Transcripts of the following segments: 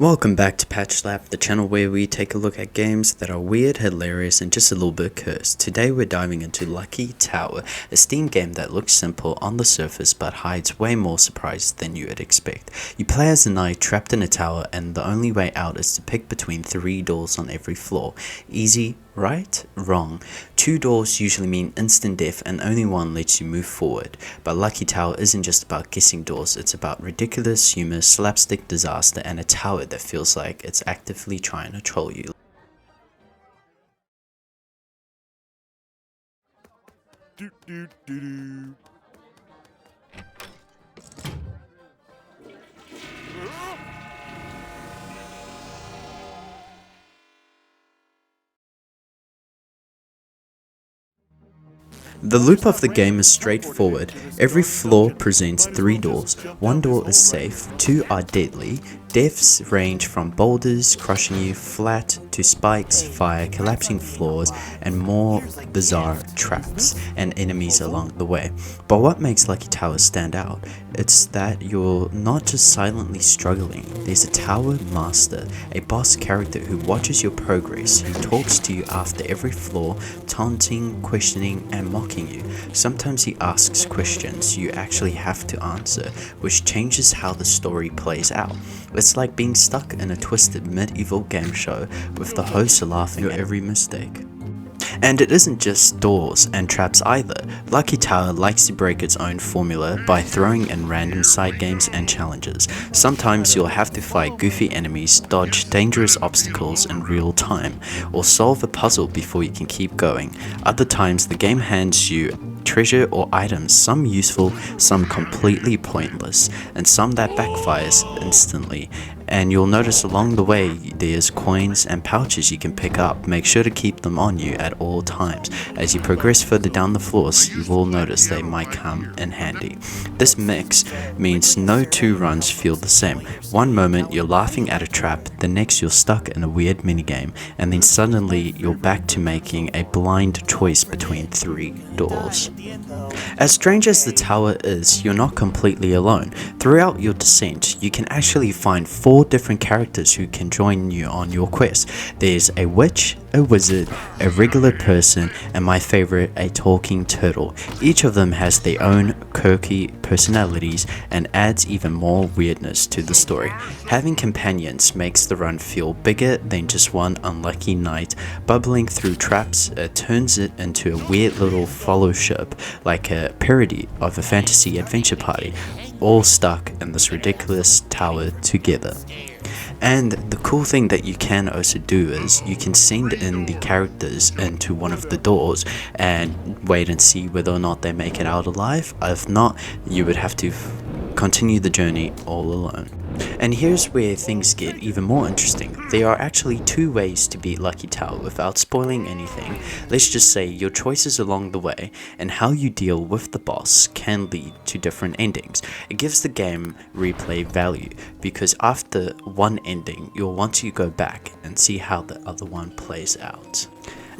Welcome back to Patch Slap, the channel where we take a look at games that are weird, hilarious, and just a little bit cursed. Today we're diving into Lucky Tower, a Steam game that looks simple on the surface but hides way more surprises than you would expect. You play as a knight trapped in a tower, and the only way out is to pick between 3 doors on every floor. Easy, right? Wrong. 2 doors usually mean instant death and only one lets you move forward. But Lucky Tower isn't just about guessing doors, it's about ridiculous humor, slapstick disaster, and a tower that feels like it's actively trying to troll you. The loop of the game is straightforward. Every floor presents 3 doors. 1 door is safe, 2 are deadly. Deaths range from boulders crushing you flat to spikes, fire, collapsing floors, and more bizarre traps and enemies along the way. But what makes Lucky Tower stand out? It's that you're not just silently struggling. There's a tower master, a boss character who watches your progress, who talks to you after every floor, taunting, questioning, and mocking you. Sometimes he asks questions you actually have to answer, which changes how the story plays out. It's like being stuck in a twisted medieval game show with the host laughing at every mistake. And it isn't just doors and traps either. Lucky Tower likes to break its own formula by throwing in random side games and challenges. Sometimes you'll have to fight goofy enemies, dodge dangerous obstacles in real time, or solve a puzzle before you can keep going. Other times the game hands you treasure or items, some useful, some completely pointless, and some that backfires instantly. And you'll notice along the way there's coins and pouches you can pick up. Make sure to keep them on you at all times. As you progress further down the floors, you will notice they might come in handy. This mix means no 2 runs feel the same. One moment you're laughing at a trap, the next you're stuck in a weird minigame, and then suddenly you're back to making a blind choice between 3 doors. As strange as the tower is, you're not completely alone. Throughout your descent, you can actually find 4 different characters who can join you on your quest. There's a witch, a wizard, a regular person, and my favorite, a talking turtle. Each of them has their own quirky personalities and adds even more weirdness to the story. Having companions makes the run feel bigger than just one unlucky night. Bubbling through traps turns it into a weird little fellowship, like a parody of a fantasy adventure party, all stuck in this ridiculous tower together. And the cool thing that you can also do is you can send in the characters into one of the doors and wait and see whether or not they make it out alive. If not, you would have to continue the journey all alone. And here's where things get even more interesting. There are actually 2 ways to beat Lucky Tower without spoiling anything. Let's just say your choices along the way and how you deal with the boss can lead to different endings. It gives the game replay value because after one ending, you'll want to go back and see how the other one plays out.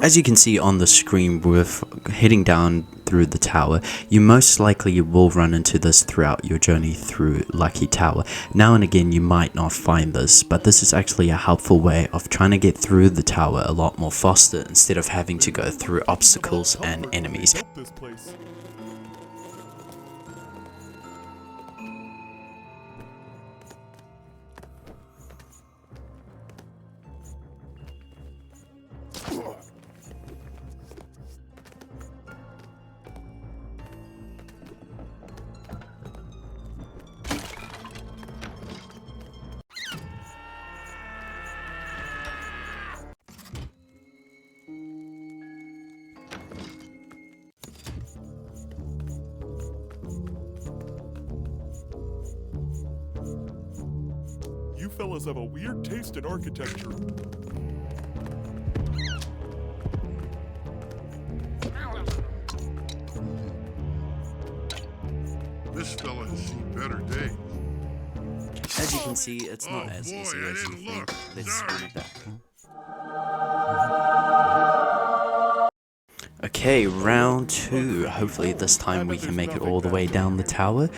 As you can see on the screen, with heading down through the tower, you most likely will run into this throughout your journey through Lucky Tower. Now and again you might not find this, but this is actually a helpful way of trying to get through the tower a lot more faster instead of having to go through obstacles and enemies. You fellas have a weird taste in architecture. This fella has seen better days. As you can see, it's not as easy as you think. Let's scroll it back. Okay, round 2. Hopefully this time we can make it all the way down the tower.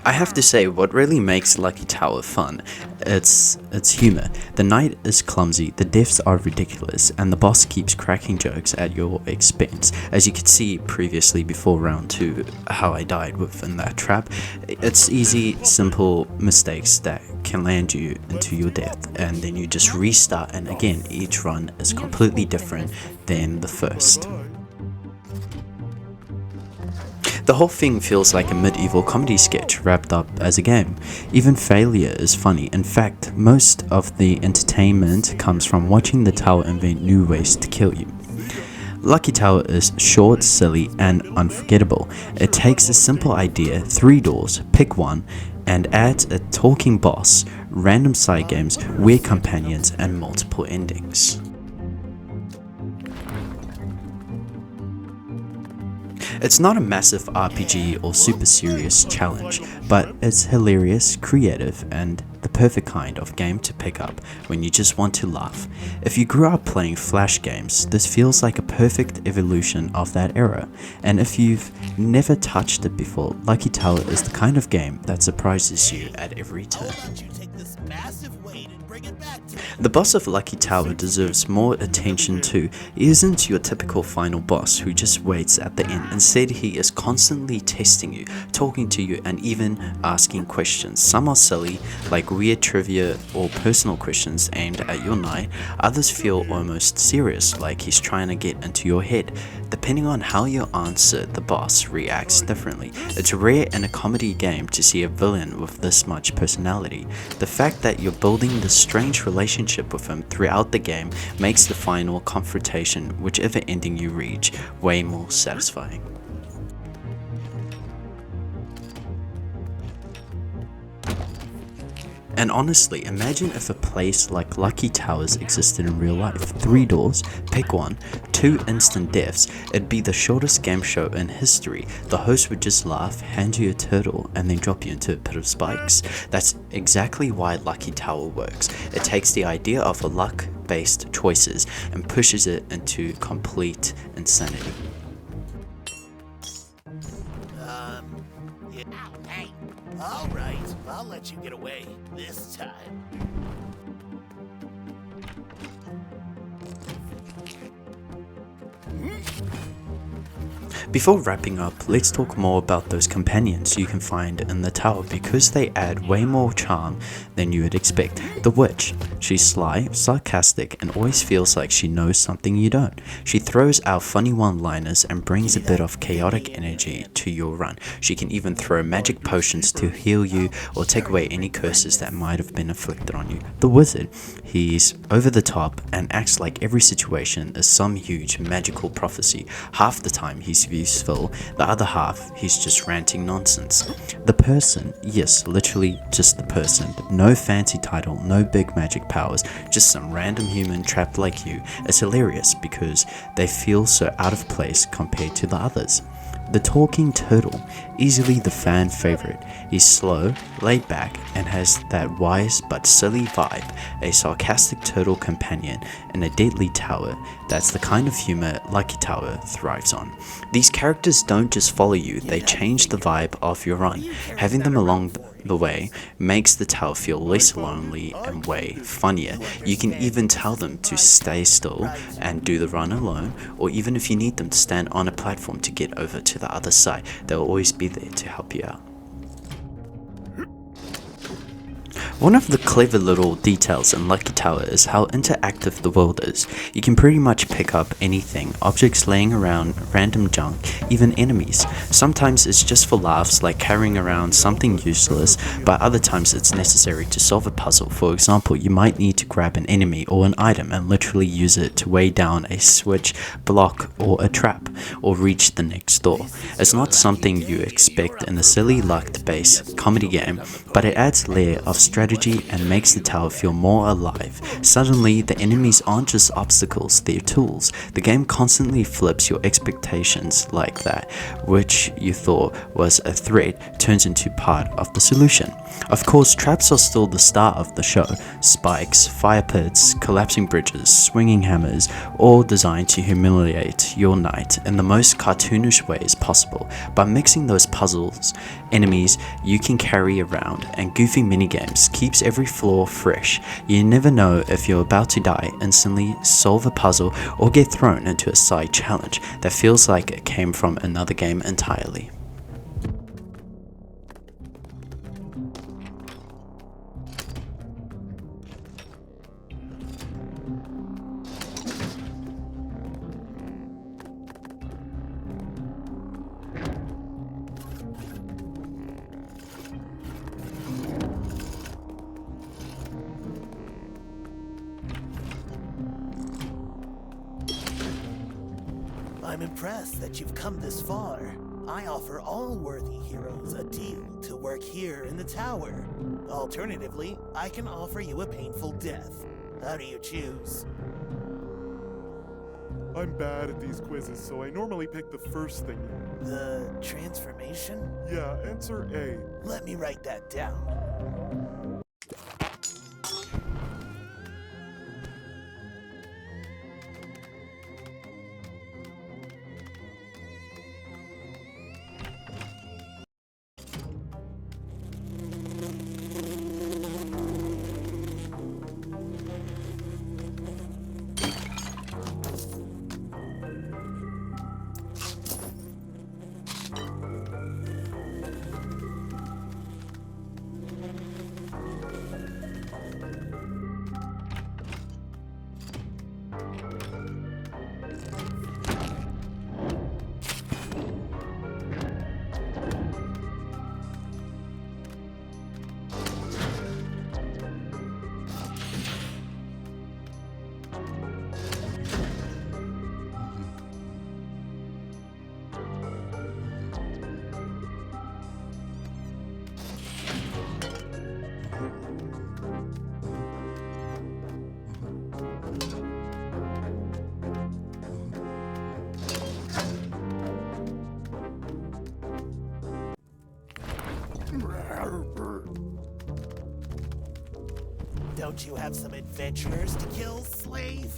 I have to say, what really makes Lucky Tower fun it's humor. The knight is clumsy, the deaths are ridiculous, and the boss keeps cracking jokes at your expense. As you could see previously before round 2, how I died within that trap. It's easy, simple mistakes that can land you into your death, and then you just restart, and again, each run is completely different than the first. The whole thing feels like a medieval comedy sketch wrapped up as a game. Even failure is funny. In fact, most of the entertainment comes from watching the tower invent new ways to kill you. Lucky Tower is short, silly, and unforgettable. It takes a simple idea, 3 doors, pick one, and adds a talking boss, random side games, weird companions, and multiple endings. It's not a massive RPG or super serious challenge, but it's hilarious, creative, and the perfect kind of game to pick up when you just want to laugh. If you grew up playing Flash games, this feels like a perfect evolution of that era, and if you've never touched it before, Lucky Tower is the kind of game that surprises you at every turn. The boss of Lucky Tower deserves more attention too. He isn't your typical final boss who just waits at the end. Instead, he is constantly testing you, talking to you, and even asking questions. Some are silly, like weird trivia or personal questions aimed at your knight. Others feel almost serious, like he's trying to get into your head. Depending on how you answer, the boss reacts differently. It's rare in a comedy game to see a villain with this much personality. The fact that you're building this strange relationship with him throughout the game makes the final confrontation, whichever ending you reach, way more satisfying. And honestly, imagine if a place like Lucky Towers existed in real life. 3 doors, pick one, 2 instant deaths. It'd be the shortest game show in history. The host would just laugh, hand you a turtle, and then drop you into a pit of spikes. That's exactly why Lucky Tower works. It takes the idea of a luck-based choices and pushes it into complete insanity. Hey, all right, I'll let you get away this time. Before wrapping up, let's talk more about those companions you can find in the tower because they add way more charm than you would expect. The witch. She's sly, sarcastic, and always feels like she knows something you don't. She throws out funny one-liners and brings a bit of chaotic energy to your run. She can even throw magic potions to heal you or take away any curses that might have been inflicted on you. The wizard. He's over the top and acts like every situation is some huge magical prophecy. Half the time he's useful, the other half he's just ranting nonsense. The person, yes, literally just the person. No fancy title, no big magic powers, just some random human trapped like you. It's hilarious because they feel so out of place compared to the others. The talking turtle, easily the fan favorite. He's slow, laid back, and has that wise but silly vibe. A sarcastic turtle companion in a deadly tower. That's the kind of humor Lucky Tower thrives on. These characters don't just follow you, they change the vibe of your run. Having them along the way makes the tower feel less lonely and way funnier. You can even tell them to stay still and do the run alone, or even if you need them to stand on a platform to get over to the other side, they'll always be there to help you out. One of the clever little details in Lucky Tower is how interactive the world is. You can pretty much pick up anything, objects laying around, random junk, even enemies. Sometimes it's just for laughs, like carrying around something useless, but other times it's necessary to solve a puzzle. For example, you might need to grab an enemy or an item and literally use it to weigh down a switch, block, or a trap, or reach the next door. It's not something you expect in a silly luck-based comedy game, but it adds a layer of strategy and makes the tower feel more alive. Suddenly, the enemies aren't just obstacles, they're tools. The game constantly flips your expectations like that, which you thought was a threat turns into part of the solution. Of course, traps are still the star of the show. Spikes, fire pits, collapsing bridges, swinging hammers, all designed to humiliate your knight in the most cartoonish ways possible. By mixing those puzzles, enemies you can carry around, and goofy minigames, keeps every floor fresh. You never know if you're about to die, instantly solve a puzzle, or get thrown into a side challenge that feels like it came from another game entirely. I'm impressed that you've come this far. I offer all worthy heroes a deal to work here in the tower. Alternatively, I can offer you a painful death. How do you choose? I'm bad at these quizzes, so I normally pick the first thing. The transformation? Yeah, answer A. Let me write that down. Don't you have some adventurers to kill, slave?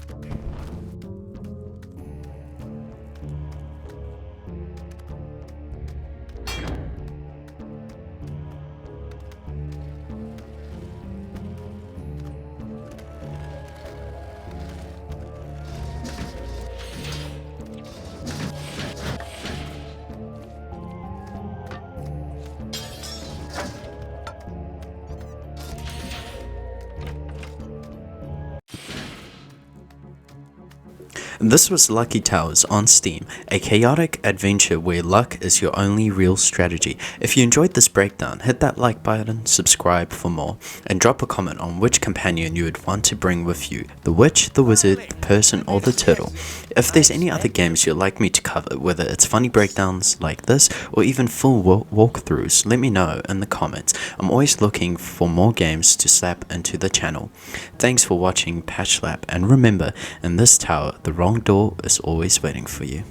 This was Lucky Towers on Steam, a chaotic adventure where luck is your only real strategy. If you enjoyed this breakdown, hit that like button, subscribe for more, and drop a comment on which companion you would want to bring with you, the witch, the wizard, the person, or the turtle. If there's any other games you'd like me to cover, whether it's funny breakdowns like this, or even full walkthroughs, let me know in the comments. I'm always looking for more games to slap into the channel. Thanks for watching Patch Lab, and remember, in this tower, the wrong door is always waiting for you.